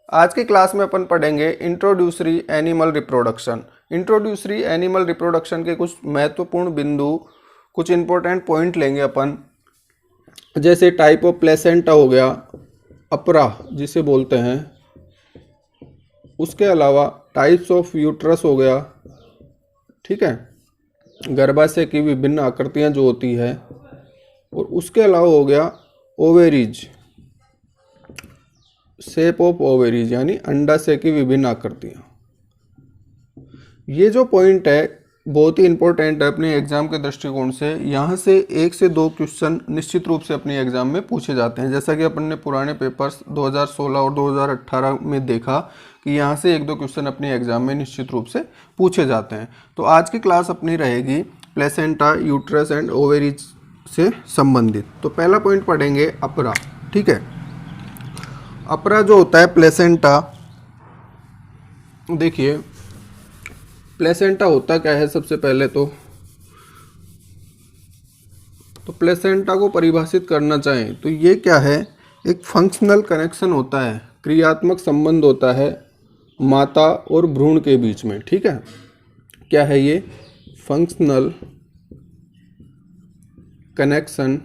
आज की क्लास में अपन पढ़ेंगे इंट्रोड्यूसरी एनिमल रिप्रोडक्शन। इंट्रोड्यूसरी एनिमल रिप्रोडक्शन के कुछ महत्वपूर्ण बिंदु, कुछ इंपॉर्टेंट पॉइंट लेंगे अपन, जैसे टाइप ऑफ प्लेसेंटा हो गया, अपरा जिसे बोलते हैं, उसके अलावा टाइप्स ऑफ यूट्रस हो गया, ठीक है, गर्भाशय की विभिन्न आकृतियां जो होती है, और उसके अलावा हो गया ओवेरीज, शेप ऑफ ओवेरीज यानी अंडाशय की विभिन्न आकृतियां। ये जो पॉइंट है बहुत ही इंपॉर्टेंट है अपने एग्जाम के दृष्टिकोण से। यहाँ से 1 से 2 क्वेश्चन निश्चित रूप से अपने एग्जाम में पूछे जाते हैं, जैसा कि अपन ने पुराने पेपर्स 2016 और 2018 में देखा कि यहाँ से 1-2 क्वेश्चन अपने एग्जाम में निश्चित रूप से पूछे जाते हैं। तो आज की क्लास अपनी रहेगी प्लेसेंटा, यूट्रस एंड ओवेरीज से संबंधित। तो पहला पॉइंट पढ़ेंगे अपरा, ठीक है। अपरा जो होता है प्लेसेंटा, देखिए प्लेसेंटा होता क्या है। सबसे पहले तो प्लेसेंटा को परिभाषित करना चाहें तो ये क्या है, एक फंक्शनल कनेक्शन होता है, क्रियात्मक संबंध होता है माता और भ्रूण के बीच में, ठीक है। क्या है ये, functional connection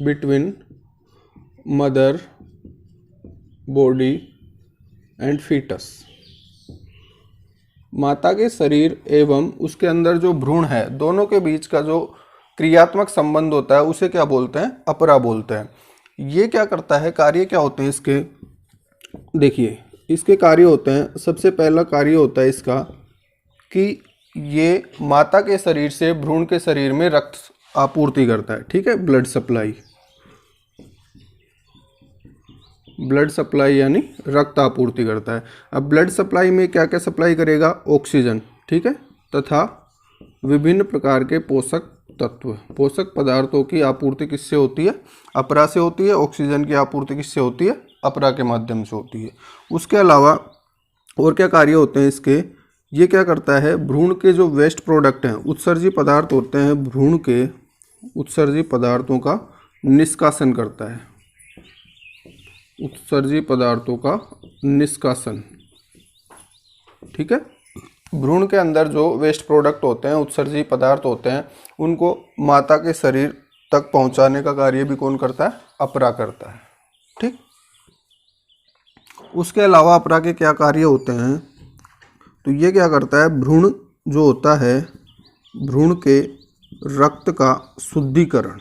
between mother body and foetus. माता के शरीर एवं उसके अंदर जो भ्रूण है, दोनों के बीच का जो क्रियात्मक संबंध होता है उसे क्या बोलते हैं, अपरा बोलते हैं। ये क्या करता है, कार्य क्या होते हैं इसके, देखिए इसके कार्य होते हैं। सबसे पहला कार्य होता है इसका कि ये माता के शरीर से भ्रूण के शरीर में रक्त आपूर्ति करता है, ठीक है, ब्लड सप्लाई। ब्लड सप्लाई यानी रक्त आपूर्ति करता है। अब ब्लड सप्लाई में क्या क्या सप्लाई करेगा, ऑक्सीजन, ठीक है, तथा विभिन्न प्रकार के पोषक तत्व, पोषक पदार्थों की आपूर्ति किससे होती है, अपरा से होती है। ऑक्सीजन की आपूर्ति किससे होती है, अपरा के माध्यम से होती है। उसके अलावा और क्या कार्य होते हैं इसके, ये क्या करता है, भ्रूण के जो वेस्ट प्रोडक्ट हैं, उत्सर्जी पदार्थ होते हैं, भ्रूण के उत्सर्जी पदार्थों का निष्कासन करता है। उत्सर्जी पदार्थों का निष्कासन, ठीक है। भ्रूण के अंदर जो वेस्ट प्रोडक्ट होते हैं, उत्सर्जी पदार्थ होते हैं, उनको माता के शरीर तक पहुंचाने का कार्य भी कौन करता है, अपरा करता है, ठीक। उसके अलावा अपरा के क्या कार्य होते हैं, तो ये क्या करता है, भ्रूण जो होता है, भ्रूण के रक्त का शुद्धिकरण,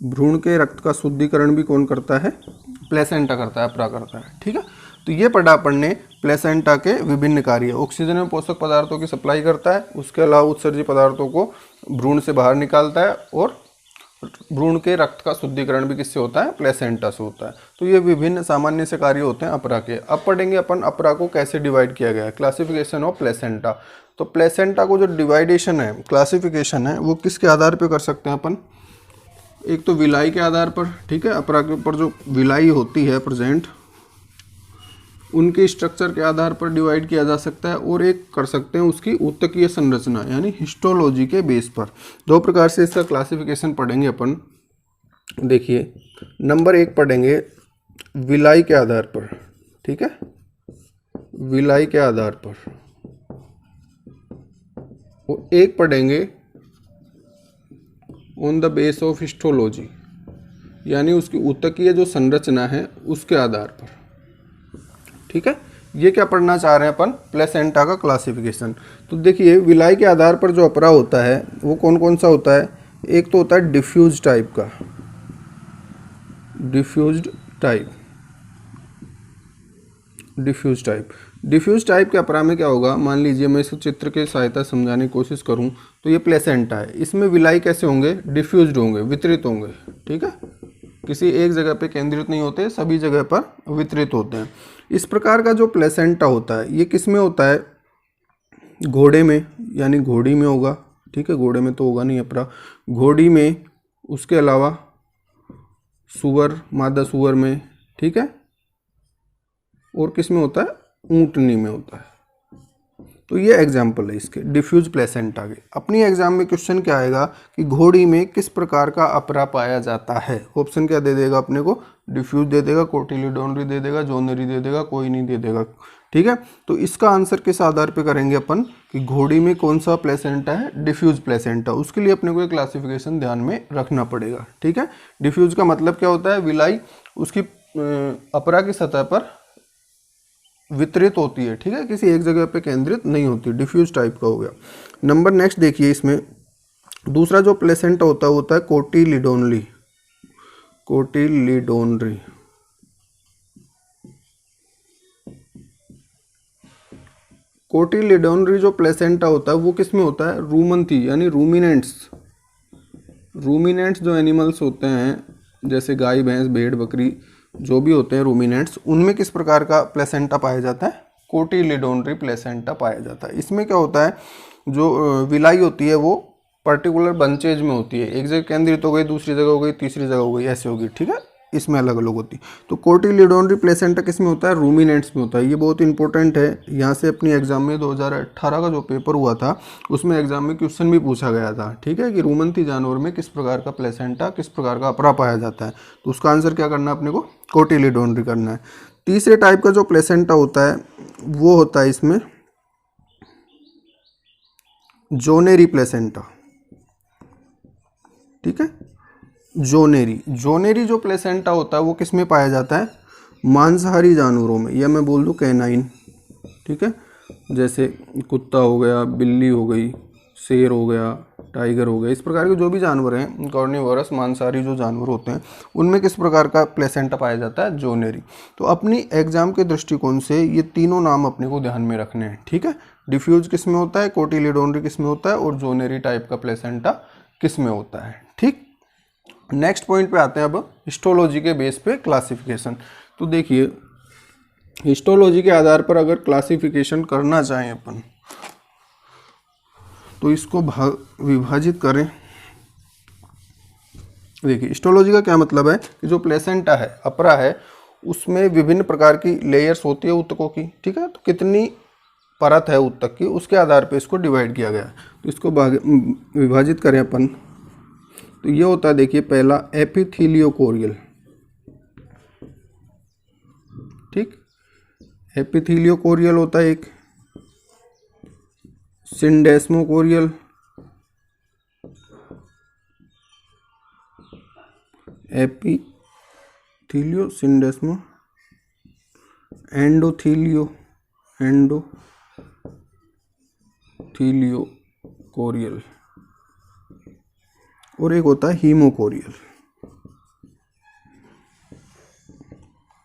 भ्रूण के रक्त का शुद्धिकरण भी कौन करता है, प्लेसेंटा करता है, अपरा करता है, ठीक है। तो ये पढ़ा अपन ने प्लेसेंटा के विभिन्न कार्य। ऑक्सीजन में पोषक पदार्थों की सप्लाई करता है, उसके अलावा उत्सर्जी पदार्थों को भ्रूण से बाहर निकालता है, और भ्रूण के रक्त का शुद्धिकरण भी किससे होता है, प्लेसेंटा से होता है। तो ये विभिन्न सामान्य से कार्य होते हैं अपरा के। अब पढ़ेंगे अपन अपरा को कैसे डिवाइड किया गया है, क्लासिफिकेशन ऑफ प्लेसेंटा। तो प्लेसेंटा को जो डिवाइडेशन है, क्लासिफिकेशन है, वो किसके आधार पर कर सकते हैं अपन, एक तो विलाई के आधार पर, ठीक है, अपरा के ऊपर जो विलाई होती है प्रेजेंट, उनके स्ट्रक्चर के आधार पर डिवाइड किया जा सकता है, और एक कर सकते हैं उसकी ऊतकीय संरचना यानी हिस्टोलॉजी के बेस पर। 2 प्रकार से इसका क्लासिफिकेशन पढ़ेंगे अपन। देखिए नंबर 1 पढ़ेंगे विलाई के आधार पर, ठीक है, विलाई के आधार पर, और एक पढ़ेंगे on the base of histology यानी उसकी ऊतकीय जो संरचना है उसके आधार पर, ठीक है। ये क्या पढ़ना चाह रहे हैं अपन, प्लेसेंटा का क्लासिफिकेशन। तो देखिए विलाई के आधार पर जो अपरा होता है वो कौन कौन सा होता है, एक तो होता है डिफ्यूज टाइप का, diffused type, diffuse type. Diffuse type के अपरा में क्या होगा, मान लीजिए मैं इस चित्र के सहायता समझाने की कोशिश करूं तो ये प्लेसेंटा है, इसमें विलाई कैसे होंगे, डिफ्यूज्ड होंगे, वितरित होंगे, ठीक है, किसी एक जगह पे केंद्रित नहीं होते, सभी जगह पर वितरित होते हैं। इस प्रकार का जो प्लेसेंटा होता है ये किस में होता है, घोड़े में, यानी घोड़ी में होगा, ठीक है, घोड़े में तो होगा नहीं अपरा, घोड़ी में, उसके अलावा सुअर, मादा सुअर में, ठीक है, और किस में होता है, ऊंटनी में होता है। तो ये एग्जाम्पल है इसके डिफ्यूज प्लेसेंटा के। अपनी एग्जाम में क्वेश्चन क्या आएगा कि घोड़ी में किस प्रकार का अपरा पाया जाता है। ऑप्शन क्या दे देगा अपने को, डिफ्यूज दे देगा, कोटिलिडोनरी दे देगा, जोनरी दे देगा, कोई नहीं दे देगा। ठीक है, तो इसका आंसर किस आधार पे करेंगे अपन कि घोड़ी में कौन सा प्लेसेंटा है, डिफ्यूज प्लेसेंटा। उसके लिए अपने को एक क्लासिफिकेशन ध्यान में रखना पड़ेगा। ठीक है, डिफ्यूज का मतलब क्या होता है, विलाई उसकी अपरा की सतह पर वितरित होती है। ठीक है, किसी एक जगह पे केंद्रित नहीं होती, डिफ्यूज टाइप का हो गया। नंबर नेक्स्ट देखिए, इसमें दूसरा जो प्लेसेंटा होता है वो होता है कोटिलिडोनरी। कोटिलिडोनरी कोटिलिडोनरी जो प्लेसेंटा होता है वो किस में होता है, रूमंथी यानी रूमिनेंट्स। रूमिनेंट्स जो एनिमल्स होते हैं जैसे गाय भैंस भेड़ बकरी जो भी होते हैं रूमिनेंट्स, उनमें किस प्रकार का प्लेसेंटा पाया जाता है, कोटिलिडोनरी प्लेसेंटा पाया जाता है। इसमें क्या होता है, जो विलाई होती है वो पर्टिकुलर बंचेज में होती है, एक जगह केंद्रित हो गई, दूसरी जगह हो गई, तीसरी जगह हो गई, ऐसे होगी। ठीक है, इसमें अलग अलग होती है। तो कोटिलिडोनरी प्लेसेंटा किस में होता है, रूमिनेंट्स में होता है। ये बहुत इंपॉर्टेंट है, यहाँ से अपनी एग्जाम में 2018 का जो पेपर हुआ था उसमें एग्जाम में क्वेश्चन भी पूछा गया था। ठीक है, कि रूमंथी जानवर में किस प्रकार का प्लेसेंटा, किस प्रकार का अपरा पाया जाता है। तो उसका आंसर क्या करना है अपने को, कोटिलिडोनरी करना है। तीसरे टाइप का जो प्लेसेंटा होता है वो होता है इसमें जोनेरी प्लेसेंटा। ठीक है, जोनेरी जो प्लेसेंटा होता है वो किस में पाया जाता है, मांसाहारी जानवरों में, या मैं बोल दूं कैनाइन। ठीक है, जैसे कुत्ता हो गया, बिल्ली हो गई, शेर हो गया, टाइगर हो गया, इस प्रकार के जो भी जानवर हैं कार्निवोरस मांसाहारी जो जानवर होते हैं उनमें किस प्रकार का प्लेसेंटा पाया जाता है, जोनेरी। तो अपनी एग्जाम के दृष्टिकोण से ये तीनों नाम अपने को ध्यान में रखने हैं। ठीक है, डिफ्यूज किस में होता है, कोटिलिडोनरी किस में होता है, और जोनेरी टाइप का प्लेसेंटा किस में होता है। ठीक, नेक्स्ट पॉइंट पे आते हैं अब, हिस्टोलॉजी के बेस पे क्लासिफिकेशन। तो देखिए, हिस्टोलॉजी के आधार पर अगर क्लासिफिकेशन करना चाहें अपन तो इसको विभाजित करें। देखिए, हिस्टोलॉजी का क्या मतलब है कि जो प्लेसेंटा है, अपरा है, उसमें विभिन्न प्रकार की लेयर्स होती है ऊतकों की। ठीक है, तो कितनी परत है ऊतक की, उसके आधार पे इसको डिवाइड किया गया है। तो इसको विभाजित करें अपन तो ये होता है, देखिए, पहला एपिथीलियोकोरियल। ठीक, एपिथीलियोकोरियल होता है एक, सिंडेस्मोकोरियल, एपिथीलियो सिंडेस्मो, एंडोथीलियोकोरियल, और एक होता है हीमोकोरियल।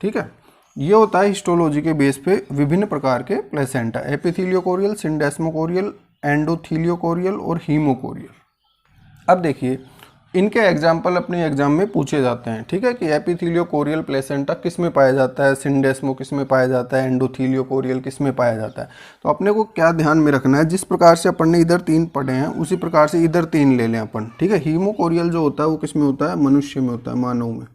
ठीक है, ये होता है हिस्टोलॉजी के बेस पे विभिन्न प्रकार के प्लेसेंटा, एपिथीलियोकोरियल, सिंडेस्मोकोरियल, एंडोथीलियोकोरियल और हीमोकोरियल। अब देखिए, इनके एग्जाम्पल अपने एग्जाम में पूछे जाते हैं। ठीक है, कि एपिथीलियोकोरियल प्लेसेंटा किस में पाया जाता है, सिंडेस्मो किस में पाया जाता है, एंडोथीलियोकोरियल किस में पाया जाता है। तो अपने को क्या ध्यान में रखना है, जिस प्रकार से अपन ने इधर 3 पढ़े हैं उसी प्रकार से इधर 3 ले लें अपन। ठीक है, हीमोकोरियल जो होता है वो किस में होता है, मनुष्य में होता है, मानव में।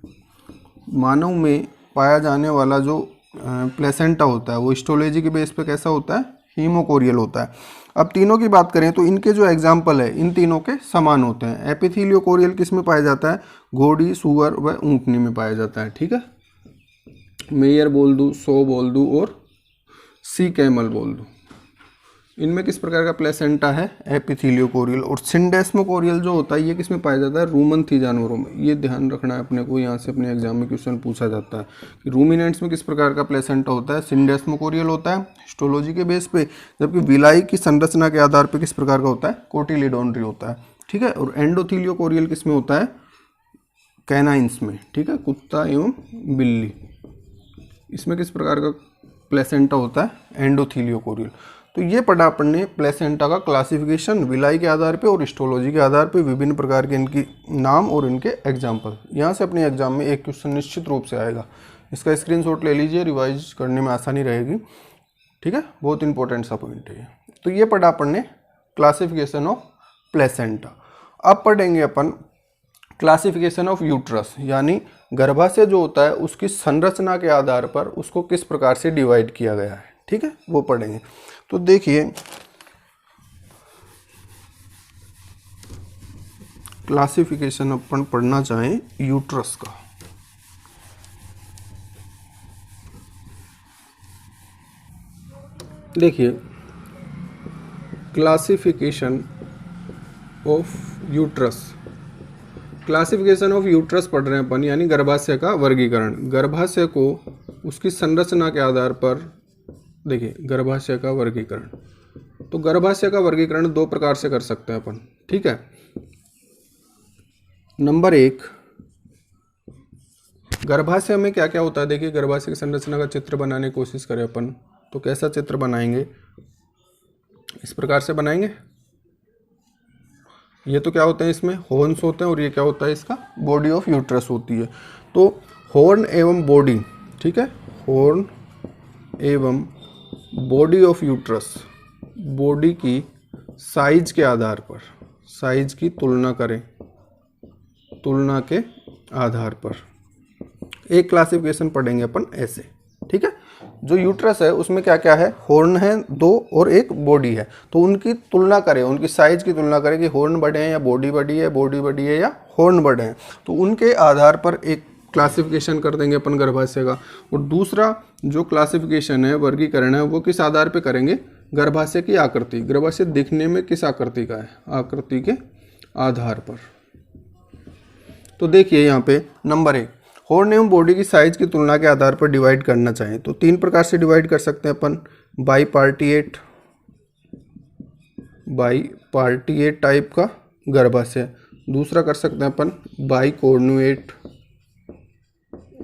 मानव में पाया जाने वाला जो प्लेसेंटा होता है वो हिस्टोलॉजी के बेस पे कैसा होता है, हीमोकोरियल होता है। अब तीनों की बात करें तो इनके जो एग्जाम्पल है इन तीनों के समान होते हैं। एपिथीलियोकोरियल किस में पाया जाता है, घोड़ी, सुअर व ऊँटनी में पाया जाता है। ठीक है, मेयर बोल दूँ, सो बोल दूँ और सी कैमल बोल दूँ, इनमें किस प्रकार का प्लेसेंटा है, एपिथीलियोकोरियल। और सिंडेस्मोकोरियल जो होता है ये किस में पाया जाता है, रूमंथी जानवरों में। ये ध्यान रखना है अपने को, यहाँ से अपने एग्जाम में क्वेश्चन पूछा जाता है कि रूमिनेंट्स में किस प्रकार का प्लेसेंटा होता है, सिंडेस्मोकोरियल होता है हिस्टोलॉजी के बेस पे, जबकि विलाई की संरचना के आधार पर किस प्रकार का होता है, कोटिलिडोनरी होता है। ठीक है, और एंडोथीलियोकोरियल किस में होता है, कैनाइंस में। ठीक है, कुत्ता एवं बिल्ली, इसमें किस प्रकार का प्लेसेंटा होता है, एंडोथीलियोकोरियल। तो ये पढ़ा अपन ने प्लेसेंटा का क्लासिफिकेशन विलाई के आधार पे और हिस्टोलॉजी के आधार पे, विभिन्न प्रकार के इनकी नाम और इनके एग्जाम्पल। यहाँ से अपने एग्जाम में एक क्वेश्चन निश्चित रूप से आएगा, इसका स्क्रीनशॉट ले लीजिए, रिवाइज करने में आसानी रहेगी। ठीक है, बहुत इंपॉर्टेंट सा पॉइंट है ये। तो ये पढ़ा अपन ने क्लासिफिकेशन ऑफ प्लेसेंटा। अब पढ़ेंगे अपन क्लासिफिकेशन ऑफ यूट्रस, यानी गर्भाशय जो होता है उसकी संरचना के आधार पर उसको किस प्रकार से डिवाइड किया गया है। ठीक है, वो पढ़ेंगे। तो देखिए क्लासिफिकेशन अपन पढ़ना चाहें यूट्रस का। देखिए classification of uterus, classification of uterus पढ़ रहे हैं अपन, यानी गर्भाशय का वर्गीकरण। गर्भाशय को उसकी संरचना के आधार पर, देखिए गर्भाशय का वर्गीकरण, तो गर्भाशय का वर्गीकरण दो प्रकार से कर सकते हैं अपन, ठीक है। नंबर एक, गर्भाशय में क्या क्या होता है। देखिए गर्भाशय की संरचना का चित्र बनाने की कोशिश करें अपन, तो कैसा चित्र बनाएंगे, इस प्रकार से बनाएंगे। ये तो क्या होते हैं, इसमें हॉर्न्स होते हैं, और ये क्या होता है, इसका बॉडी ऑफ यूट्रस होती है। तो हॉर्न एवं बॉडी, ठीक है, हॉर्न एवं बॉडी ऑफ यूट्रस, बॉडी की साइज के आधार पर, साइज की तुलना करें, तुलना के आधार पर एक क्लासिफिकेशन पढ़ेंगे अपन ऐसे, ठीक है। जो यूट्रस है उसमें क्या क्या है, हॉर्न है दो और एक बॉडी है, तो उनकी तुलना करें, उनकी साइज की तुलना करें कि हॉर्न बड़े हैं या बॉडी बड़ी है, बॉडी बड़ी है या हॉर्न बड़े हैं, तो उनके आधार पर एक क्लासिफिकेशन कर देंगे अपन गर्भाशय का। और दूसरा जो क्लासिफिकेशन है, वर्गीकरण है, वो किस आधार पर करेंगे, गर्भाशय की आकृति, गर्भाशय दिखने में किस आकृति का है, आकृति के आधार पर। तो देखिए यहाँ पे नंबर एक, हॉर्न एवं बॉडी की साइज की तुलना के आधार पर डिवाइड करना चाहें तो तीन प्रकार से डिवाइड कर सकते हैं अपन, बाईपार्टिएट, बाईपार्टिएट टाइप का गर्भाशय। दूसरा कर सकते हैं अपन बाईकोर्नुएट,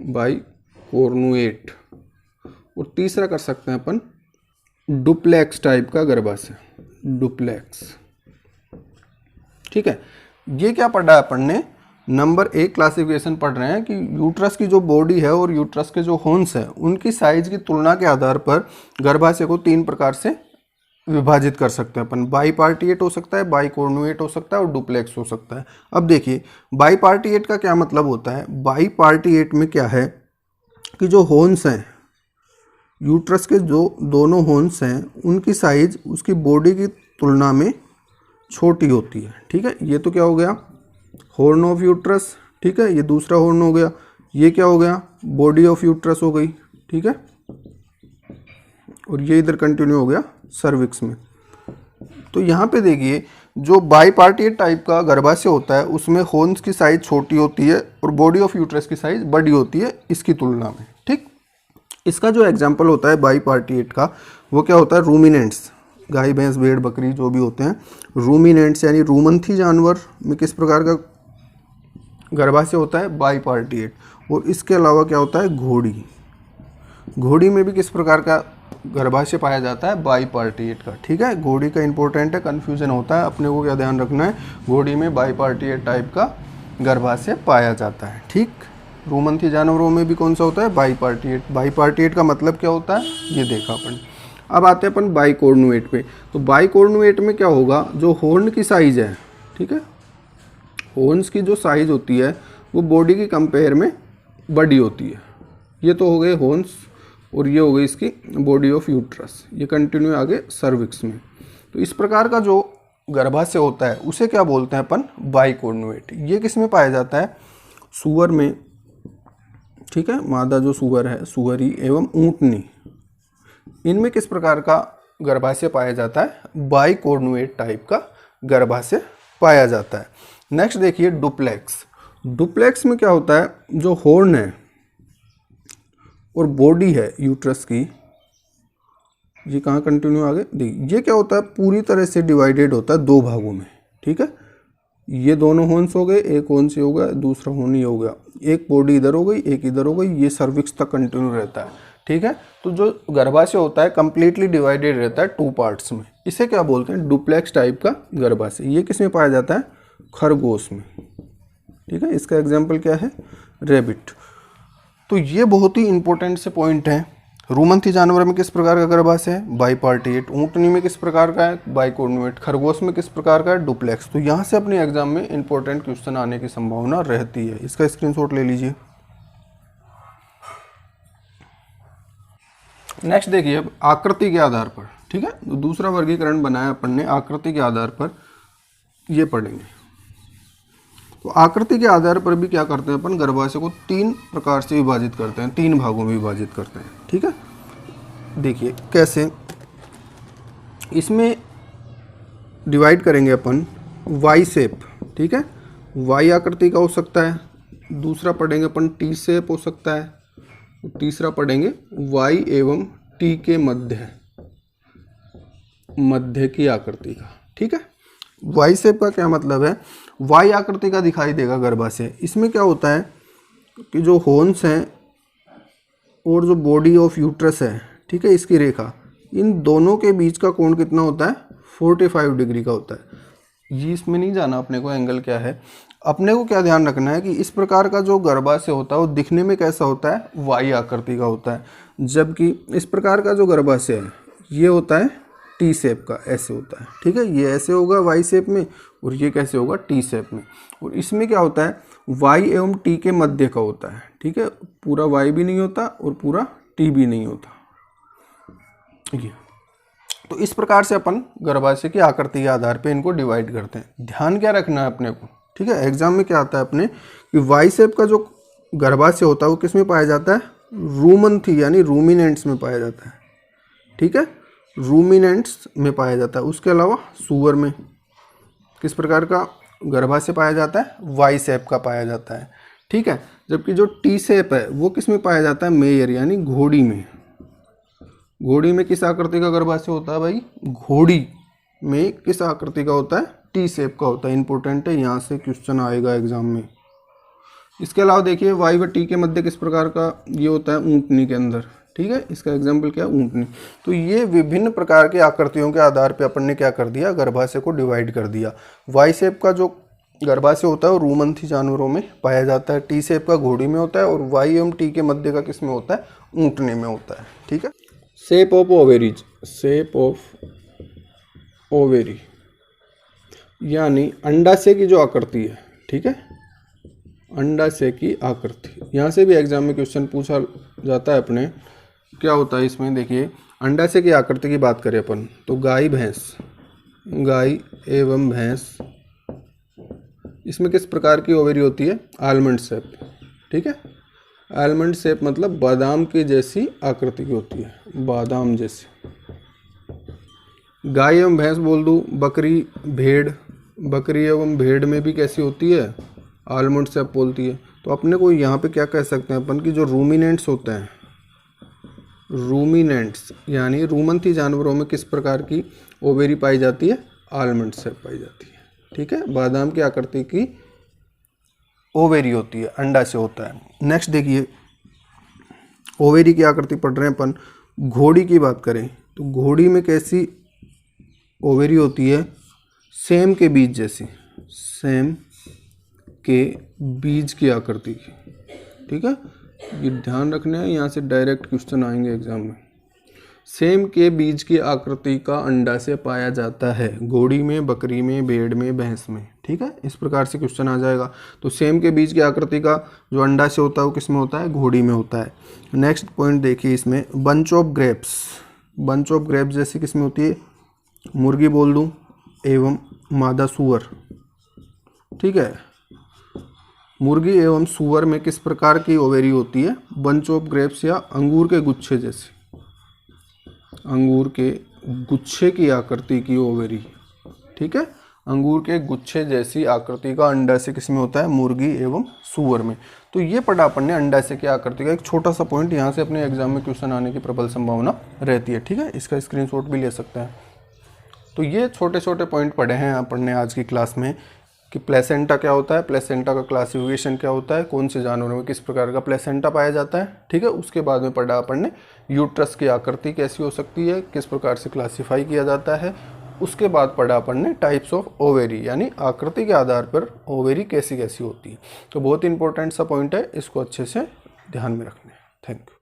बाईकोर्नुएट। और तीसरा कर सकते हैं अपन डुप्लेक्स टाइप का गर्भाशय, डुप्लेक्स, ठीक है। ये क्या पढ़ा है अपन ने, नंबर एक क्लासिफिकेशन पढ़ रहे हैं कि यूट्रस की जो बॉडी है और यूट्रस के जो हॉर्न्स हैं उनकी साइज की तुलना के आधार पर गर्भाशय को तीन प्रकार से विभाजित कर सकते हैं अपन। बाईपार्टिएट हो सकता है, बाईकोर्नुएट हो सकता है और डुप्लेक्स हो सकता है। अब देखिए बाईपार्टिएट का क्या मतलब होता है। बाईपार्टिएट में क्या है कि जो हॉर्न्स हैं, यूट्रस के जो दोनों हॉर्न्स हैं उनकी साइज उसकी बॉडी की तुलना में छोटी होती है, ठीक है। ये तो क्या हो गया, हॉर्न ऑफ यूट्रस, ठीक है, ये दूसरा हॉर्न हो गया। ये क्या हो गया, बॉडी ऑफ यूट्रस हो गई, ठीक है। और ये इधर कंटिन्यू हो गया सर्विक्स में। तो यहाँ पे देखिए जो बाईपार्टिएट टाइप का गर्भाशय होता है उसमें हॉर्न्स की साइज छोटी होती है और बॉडी ऑफ यूट्रस की साइज बड़ी होती है इसकी तुलना में, ठीक। इसका जो एग्जाम्पल होता है बाईपार्टिएट का, वो क्या होता है, रूमिनेंट्स, गाय भैंस भेड़ बकरी जो भी होते हैं, रूमिनेंट्स यानी रूमंथी जानवर में किस प्रकार का गर्भाशय होता है, बाईपार्टिएट। और इसके अलावा क्या होता है, घोड़ी, घोड़ी में भी किस प्रकार का गर्भाशय पाया जाता है, बाईपार्टिएट का, ठीक है। घोड़ी का इंपॉर्टेंट है, कन्फ्यूजन होता है, अपने को क्या ध्यान रखना है, घोड़ी में बाईपार्टिएट टाइप का गर्भाशय पाया जाता है, ठीक। रूमंथी जानवरों में भी कौन सा होता है, बाईपार्टिएट। बाईपार्टिएट का मतलब क्या होता है ये देखा अपन। अब आते हैं अपन बाईकोर्नुएट पे। तो बाईकोर्नुएट में क्या होगा, जो हॉर्न की साइज है, ठीक है, हॉर्न्स की जो साइज होती है वो बॉडी की कंपेयर में बड़ी होती है। ये तो हो गए हॉर्न्स और ये हो गई इसकी बॉडी ऑफ यूट्रस। ये कंटिन्यू आगे सर्विक्स में। तो इस प्रकार का जो गर्भाशय होता है उसे क्या बोलते हैं अपन, बाईकोर्नुएट। ये किस में पाया जाता है, सूअर में, ठीक है, मादा जो सूअर है, सूअरी एवं ऊंटनी, इनमें किस प्रकार का गर्भाशय पाया जाता है, बाईकोर्नुएट टाइप का गर्भाशय पाया जाता है। नेक्स्ट देखिए डुप्लेक्स। डुप्लेक्स में क्या होता है, जो हॉर्न है और बॉडी है यूट्रस की, ये कहाँ कंटिन्यू आगे देखिए, ये क्या होता है, पूरी तरह से डिवाइडेड होता है दो भागों में, ठीक है। ये दोनों हॉर्न्स हो गए, एक हॉर्न से हो गया, दूसरा हॉर्न ये हो गया, एक बॉडी इधर हो गई, एक इधर हो गई, ये सर्विक्स तक कंटिन्यू रहता है, ठीक है। तो जो गर्भाशय होता है कंप्लीटली डिवाइडेड रहता है टू पार्ट्स में। इसे क्या बोलते हैं, डुप्लेक्स टाइप का गर्भाशय। ये किस में पाया जाता है, खरगोश में, ठीक है। इसका एग्जाम्पल क्या है, रेबिट। तो ये बहुत ही इंपॉर्टेंट से पॉइंट हैं। रूमंथी जानवर में किस प्रकार का गर्भाशय है, बाईपार्टिएट। ऊंटनी में किस प्रकार का है, बाईकोर्नुएट। खरगोश में किस प्रकार का है, डुप्लेक्स। तो यहाँ से अपने एग्जाम में इंपॉर्टेंट क्वेश्चन आने की संभावना रहती है। इसका स्क्रीनशॉट ले लीजिए। नेक्स्ट देखिए अब आकृति के आधार पर, ठीक है। तो दूसरा वर्गीकरण बनाया अपन ने आकृति के आधार पर, ये पढ़ेंगे। तो आकृति के आधार पर भी क्या करते हैं अपन, गर्भाशय को 3 प्रकार से विभाजित करते हैं, 3 भागों में विभाजित करते हैं। ठीक है, देखिए कैसे इसमें डिवाइड करेंगे अपन, वाई शेप। ठीक है, वाई आकृति का हो सकता है, दूसरा पढ़ेंगे अपन टी शेप हो सकता है, तीसरा पढ़ेंगे वाई एवं टी के मध्य की आकृति का। ठीक है, वाई शेप का क्या मतलब है, वाई आकृति का दिखाई देगा गर्भाशय। इसमें क्या होता है कि जो हॉर्न्स हैं और जो बॉडी ऑफ यूट्रस है, ठीक है, इसकी रेखा, इन दोनों के बीच का कोण कितना होता है, 45 डिग्री का होता है। ये इसमें नहीं जाना अपने को एंगल क्या है, अपने को क्या ध्यान रखना है कि इस प्रकार का जो गर्भाशय होता है वो दिखने में कैसा होता है, वाई आकृति का होता है, जबकि इस प्रकार का जो गर्भाशय है ये होता है टी शेप का, ऐसे होता है। ठीक है, ये ऐसे होगा वाई शेप में और ये कैसे होगा, टी शेप में। और इसमें क्या होता है, वाई एवं टी के मध्य का होता है। ठीक है, पूरा वाई भी नहीं होता और पूरा टी भी नहीं होता ये। तो इस प्रकार से अपन गर्भाशय की आकृति के आधार पे इनको डिवाइड करते हैं। ध्यान क्या रखना है अपने को, ठीक है, एग्जाम में क्या आता है अपने कि वाई शेप का जो गर्भाशय होता है वो किस में पाया जाता है, रूमंथी यानी रूमिनेंट्स में पाया जाता है। ठीक है, रूमिनेंट्स में पाया जाता है। उसके अलावा सूअर में किस प्रकार का गर्भाशय पाया जाता है, वाई शेप का पाया जाता है। ठीक है, जबकि जो टी शेप है वो किस में पाया जाता है, मेयर यानी घोड़ी में। घोड़ी में किस आकृति का गर्भाशय होता है भाई, घोड़ी में किस आकृति का होता है, टी शेप का होता है। इंपॉर्टेंट है, यहाँ से क्वेश्चन आएगा एग्जाम में। इसके अलावा देखिए वाई व टी के मध्य किस प्रकार का ये होता है, ऊंटनी के अंदर। ठीक है, इसका एग्जाम्पल क्या है, ऊंटनी। तो ये विभिन्न प्रकार के आकृतियों के आधार पे अपन ने क्या कर दिया, गर्भाशय को डिवाइड कर दिया। वाई शेप का जो गर्भाशय होता है वो रूमंथी जानवरों में पाया जाता है, टी शेप का घोड़ी में होता है, और वाई एवं टी के मध्य का किस में होता है, ऊंटनी में होता है। ठीक है, shape of ovaries, shape of ovary यानी अंडाशय की जो आकृति है। ठीक है, अंडाशय की आकृति, यहाँ से भी एग्जाम में क्वेश्चन पूछा जाता है अपने, क्या होता है इसमें। देखिए अंडाशय की आकृति की बात करें अपन तो गाय भैंस, गाय एवं भैंस, इसमें किस प्रकार की ओवेरी होती है, आलमंड शेप। ठीक है, आलमंड शेप मतलब बादाम की जैसी आकृति की होती है, बादाम जैसी। गाय एवं भैंस बोल दूँ, बकरी भेड़, बकरी एवं भेड़ में भी कैसी होती है, आलमंड शेप बोलती है। तो अपने को यहाँ पे क्या कह सकते हैं अपन की जो रूमिनेंट्स होते हैं, रूमिनेंट्स यानी रूमंथी जानवरों में किस प्रकार की ओवेरी पाई जाती है, आलमंड शेप पाई जाती है। ठीक है, बादाम की आकृति की ओवेरी होती है, अंडाशय होता है। नेक्स्ट देखिए, ओवेरी की आकृति पढ़ रहे हैं अपन। घोड़ी की बात करें तो घोड़ी में कैसी ओवेरी होती है, सेम के बीज जैसी, सेम के बीज की आकृति की। ठीक है, ये ध्यान रखना है, यहाँ से डायरेक्ट क्वेश्चन आएंगे एग्जाम में। सेम के बीज की आकृति का अंडाशय पाया जाता है घोड़ी में, बकरी में, भेड़ में, भैंस में। ठीक है, इस प्रकार से क्वेश्चन आ जाएगा। तो सेम के बीज की आकृति का जो अंडाशय होता है वो किस में होता है, घोड़ी में होता है। नेक्स्ट पॉइंट देखिए इसमें, bunch of grapes, bunch of grapes जैसी किस में होती है, मुर्गी बोल दूँ एवं मादा सूअर। ठीक है, मुर्गी एवं सूअर में किस प्रकार की ओवेरी होती है, बंच ऑफ ग्रेप्स या अंगूर के गुच्छे जैसी, अंगूर के गुच्छे की आकृति की ओवेरी। ठीक है, अंगूर के गुच्छे जैसी आकृति का अंडाशय किस में होता है, मुर्गी एवं सूअर में। तो ये पढ़ा अपन ने अंडाशय की आकृति का एक छोटा सा पॉइंट, यहाँ से अपने एग्जाम में क्वेश्चन आने की प्रबल संभावना रहती है। ठीक है, इसका स्क्रीनशॉट भी ले सकते हैं। तो ये छोटे छोटे पॉइंट पढ़े हैं अपन ने आज की क्लास में कि प्लेसेंटा क्या होता है, प्लेसेंटा का क्लासिफिकेशन क्या होता है, कौन से जानवरों में किस प्रकार का प्लेसेंटा पाया जाता है। ठीक है, उसके बाद में पढ़ा अपन ने यूट्रस की आकृति कैसी हो सकती है, किस प्रकार से क्लासिफाई किया जाता है। उसके बाद पढ़ा अपन ने टाइप्स ऑफ ओवेरी यानी आकृति के आधार पर ओवेरी कैसी कैसी होती है। तो बहुत इंपॉर्टेंट सा पॉइंट है, इसको अच्छे से ध्यान में रखना है। Thank you.